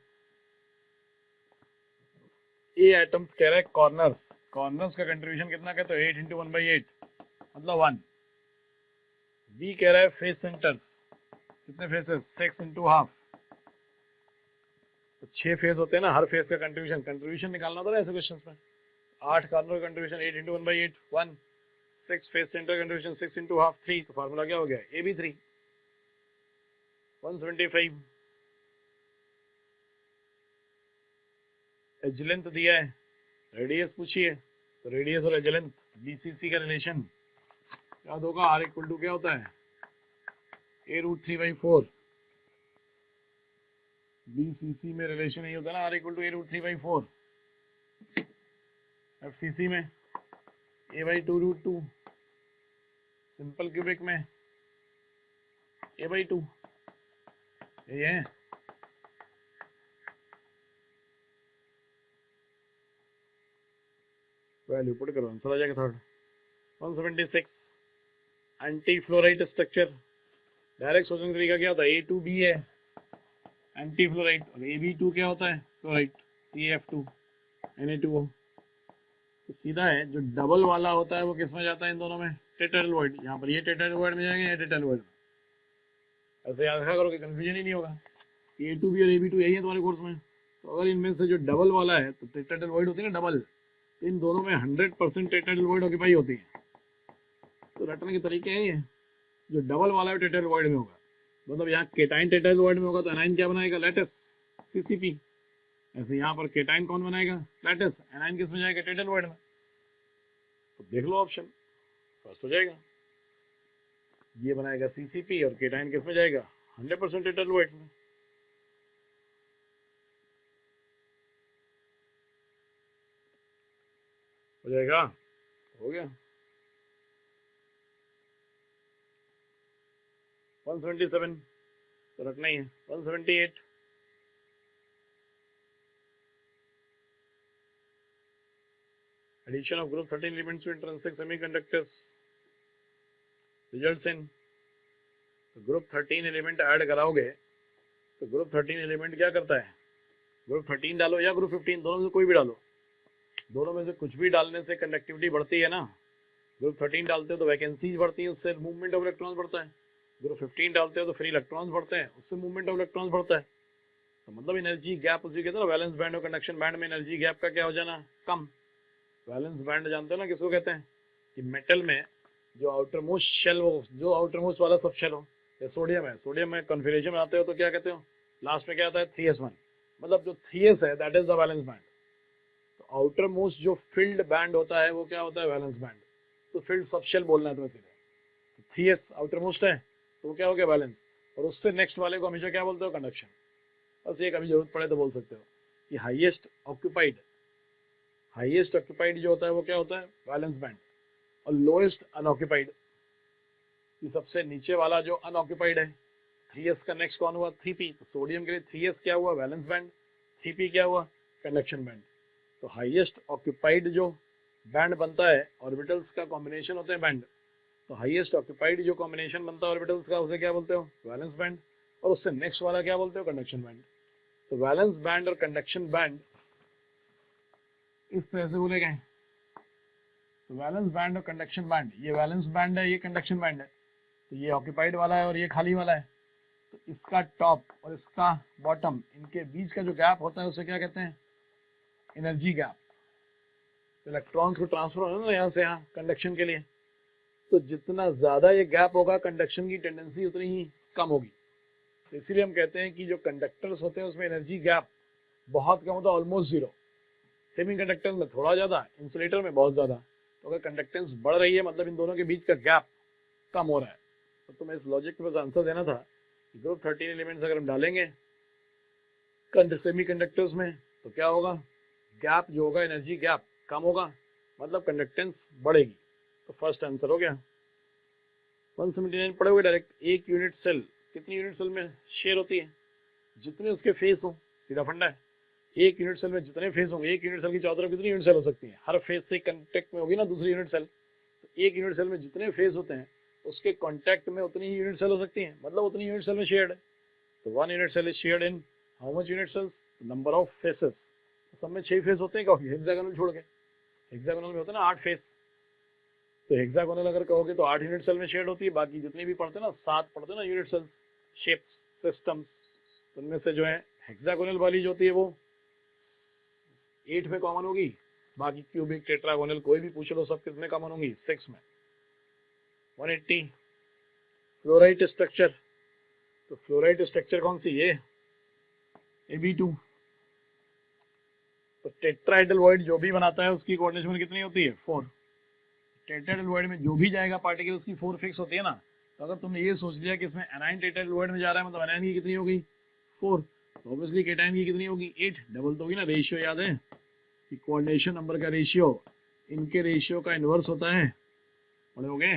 ए एटम्स कह रहे हैं कॉर्नर्स, कॉर्नर्स का कंट्रीब्यूशन कितना कहते हो, 8 इंटू 1/8 मतलब 1। बी कह रहा है फेस सेंटर्स, कितने फेसेस, 6 इंटू हाफ, तो 6 फेस होते हैं ना, हर फेस का कंट्रीब्यूशन निकालना था ना ऐसे क्वेश्चन में। 8 corner contribution 8 into 1/8 1, 6 face centre contribution 6 into half 3, तो फार्मूला क्या हो गया, ए बी 3। 175 एज लेंथ दिया है, रेडियस पूछिए, तो रेडियस और एज लेंथ बीसीसी का रिलेशन याद होगा, आर इक्वल टू क्या होता है, a√3/4, BCC में रिलेशन यही होता है ना, R equal to A√3/4। FCC में A/2√2, सिंपल क्यूबिक में A/2, यही है। वैल्यू पुट करो, आंसर आ जाएगा third. 176 anti fluoride structure. Direct सोचने का तरीका क्या होता है, A2B है एंटी फ्लोराइड, और AB2 क्या होता है, फ्लोराइड, CF2Na2O। तो सीधा है, जो डबल वाला होता है वो किस में जाता है, इन दोनों में, टेट्राएल्डिहाइड। यहाँ पर ये टेट्राएल्डिहाइड में जाएंगे, ये टेट्राएल्डिहाइड में। ऐसे याद रखा करो कि कंफ्यूजन ही नहीं होगा। A2B और AB2 यही है तुम्हारे कोर्स में। तो अगर इनमें से जो डबल वाला है तो टेट्राएल्डिहाइड होती है ना डबल, इन दोनों में 100% टेट्राएल्डिहाइड ऑक्यूपाई होती है। तो रटने के तरीके हैं ये, जो डबल वाला है टेट्राएल्डिहाइड में होगा, मतलब यहाँ केटाइन टेट्राएल्डिहाइड में होगा तो एनाइन क्या बनाएगा, लैटिस, CCP। ऐसे यहाँ पर केटाइन कौन बनाएगा, लैटिस, एनाइन किस में जाएगा, टेट्राएल्डिहाइड में। तो देख लो ऑप्शन फर्स्ट हो जाएगा, ये बनाएगा CCP और केटाइन किस में जाएगा, 100% टेट्राएल्डिहाइड में। हो जाएगा, हो गया। 177 तो रखना ही है। 178 addition of group 13 elements to intrinsic semiconductors results in, तो ग्रुप 13 एलिमेंट ऐड कराओगे तो ग्रुप 13 एलिमेंट क्या करता है, ग्रुप 13 डालो या ग्रुप 15, दोनों में से कोई भी डालो, दोनों में से कुछ भी डालने से कंडक्टिविटी बढ़ती है ना। ग्रुप 13 डालते हो तो वैकेंसीज बढ़ती है, उससे मूवमेंट ऑफ इलेक्ट्रॉन्स बढ़ता है। ग्रुप 15 डालते हो तो फ्री इलेक्ट्रॉन्स बढ़ते हैं, उससे मूवमेंट ऑफ इलेक्ट्रॉन्स बढ़ता है। तो मतलब एनर्जी गैप उसी कहते हैं ना, वैलेंस बैंड और कंडक्शन बैंड में एनर्जी गैप का क्या हो जाना, कम। वैलेंस बैंड जानते हो ना किसको कहते हैं, कि मेटल में जो आउटर मोस्ट शेल हो, जो आउटर मोस्ट वाला सब शेल हो, या सोडियम है, सोडियम में कन्फिग्रेशन बनाते हो तो क्या कहते हो, लास्ट में क्या आता है, 3s1, मतलब जो 3s है that is the valence band. तो आउटर मोस्ट जो फील्ड बैंड होता है वो क्या होता है, वैलेंस बैंड। तो फील्ड सब शेल बोलना है तुम्हें सीधे, तो 3s आउटर मोस्ट है तो वो क्या हो गया, वैलेंस, और उससे नेक्स्ट वाले को हमेशा क्या बोलते हो, कंडक्शन। बस ये कभी जरूरत पड़े तो बोल सकते हो कि हाईएस्ट ऑक्यूपाइड जो होता है वो क्या होता है, वैलेंस बैंड, और लोएस्ट अनऑक्यूपाइड, सबसे नीचे वाला जो अनऑक्यूपाइड है, 3s का नेक्स्ट कौन हुआ, 3p। तो सोडियम के लिए 3s क्या हुआ, वैलेंस बैंड, 3p क्या हुआ, कंडक्शन बैंड। तो हाईएस्ट ऑक्यूपाइड जो बैंड बनता है, ऑर्बिटल्स का कॉम्बिनेशन होते हैं बैंड, तो हाईएस्ट ऑक्यूपाइड जो कॉम्बिनेशन बनता है ऑर्बिटल्स का उसे क्या बोलते हो, वैलेंस बैंड, और उससे नेक्स्ट वाला क्या बोलते हो, कंडक्शन बैंड। तो वैलेंस बैंड और कंडक्शन बैंड इस तरह से बोले गए। तो वैलेंस बैंड और कंडक्शन बैंड, ये वैलेंस बैंड है, ये कंडक्शन बैंड है, तो ये ऑक्यूपाइड वाला है और ये खाली वाला है। तो इसका टॉप और इसका बॉटम, इनके बीच का जो गैप होता है उसे क्या कहते हैं, एनर्जी गैप। इलेक्ट्रॉन्स को ट्रांसफर होना ना यहाँ से यहाँ कंडक्शन के लिए, तो जितना ज्यादा ये गैप होगा कंडक्शन की टेंडेंसी उतनी ही कम होगी। तो इसीलिए हम कहते हैं कि जो कंडक्टर्स होते हैं उसमें एनर्जी गैप बहुत कम होता है, ऑलमोस्ट जीरो। सेमी कंडक्टर में थोड़ा ज्यादा, इंसुलेटर में बहुत ज्यादा। तो अगर कंडक्टेंस बढ़ रही है मतलब इन दोनों के बीच का गैप कम हो रहा है। तो तुम्हें इस लॉजिक में बस आंसर देना था कि ग्रुप 13 एलिमेंट्स अगर हम डालेंगे सेमी कंडक्टर्स में तो क्या होगा, गैप जो होगा, एनर्जी गैप कम होगा, मतलब कंडक्टेंस बढ़ेगी। तो फर्स्ट आंसर हो गया। 179 पढ़ोगे डायरेक्ट, एक यूनिट सेल कितनी यूनिट सेल में शेयर होती है, जितने उसके फेस हो, सीधा फंडा है। एक यूनिट सेल में जितने फेस होंगे, एक यूनिट सेल की चारों तरफ कितनी यूनिट सेल हो सकती है, हर फेस से कांटेक्ट में होगी ना दूसरी यूनिट सेल। तो एक यूनिट सेल में जितने फेस होते हैं उसके कांटेक्ट में उतनी ही यूनिट सेल हो सकती है, मतलब उतनी यूनिट सेल में शेयर्ड है। तो 1 unit cell is shared in how much unit cells, number of faces. सब में 6 फेस होते हैं, कहोगे हेक्सागोनल छोड़ के, हेक्सागोनल में होता है ना 8 फेस। तो हेक्सागोनल अगर कहोगे तो 8 यूनिट सेल में शेयर्ड होती है, बाकी जितने भी पढ़ते हैं ना 7 पढ़ते हैं ना यूनिट सेल शेप्स सिस्टम्स, उनमें से जो है हेक्सागोनल वाली जो होती है वो 8 में कॉमन होगी, बाकी क्यूबिक टेट्रागोनल कोई भी पूछ लो सब किसमें कॉमन होंगी, 6 में। 180 फ्लोराइड स्ट्रक्चर, तो फ्लोराइड स्ट्रक्चर कौन सी, ये Ab2। तो टेट्राहेड्रल वॉइड जो भी बनाता है उसकी कोऑर्डिनेशन कितनी होती है, 4। टेट्राहेड्रल वॉइड में जो भी जाएगा पार्टिकल उसकी 4 फिक्स होती है ना। तो अगर तुमने ये सोच लिया कि इसमें एनाइन टेट्राहेड्रल वॉइड में जा रहा है मतलब एनाइन की कितनी होगी, 4। तो ऑब्वियसली केटाइन की कितनी होगी 8, डबल तो होगी ना। रेशियो याद है कि कोऑर्डिनेशन नंबर का रेशियो इनके रेशियो का इनवर्स होता है, पढ़ोगे।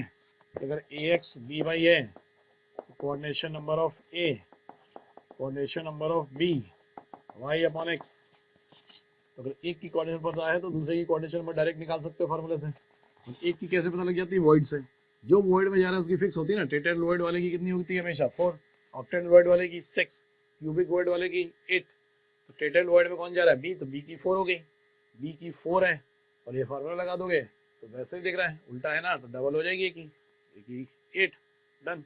अगर ax by है तो coordination number of a coordination number of b y upon x। तो अगर एक की कोऑर्डिनेशन पता है तो दूसरे की कोऑर्डिनेशन नंबर डायरेक्ट निकाल सकते हो फार्मूले से। एक की कैसे पता लग जाती है, वॉइड से। जो वॉइड में जा रहा है उसकी फिक्स होती है ना। टेट्राहेड्रल वॉइड वाले की कितनी होती है हमेशा 4, ऑक्टेन वॉइड वाले की 6, क्यूबिक वॉइड वाले की 8। तो टेट्राहेड्रल वॉइड में कौन जा रहा है, बी, तो बी की 4 हो गई, बी की 4 है। और ये फार्मूला लगा दोगे तो वैसे ही दिख रहा है, उल्टा है ना, तो डबल हो जाएगी ए की 8, डन।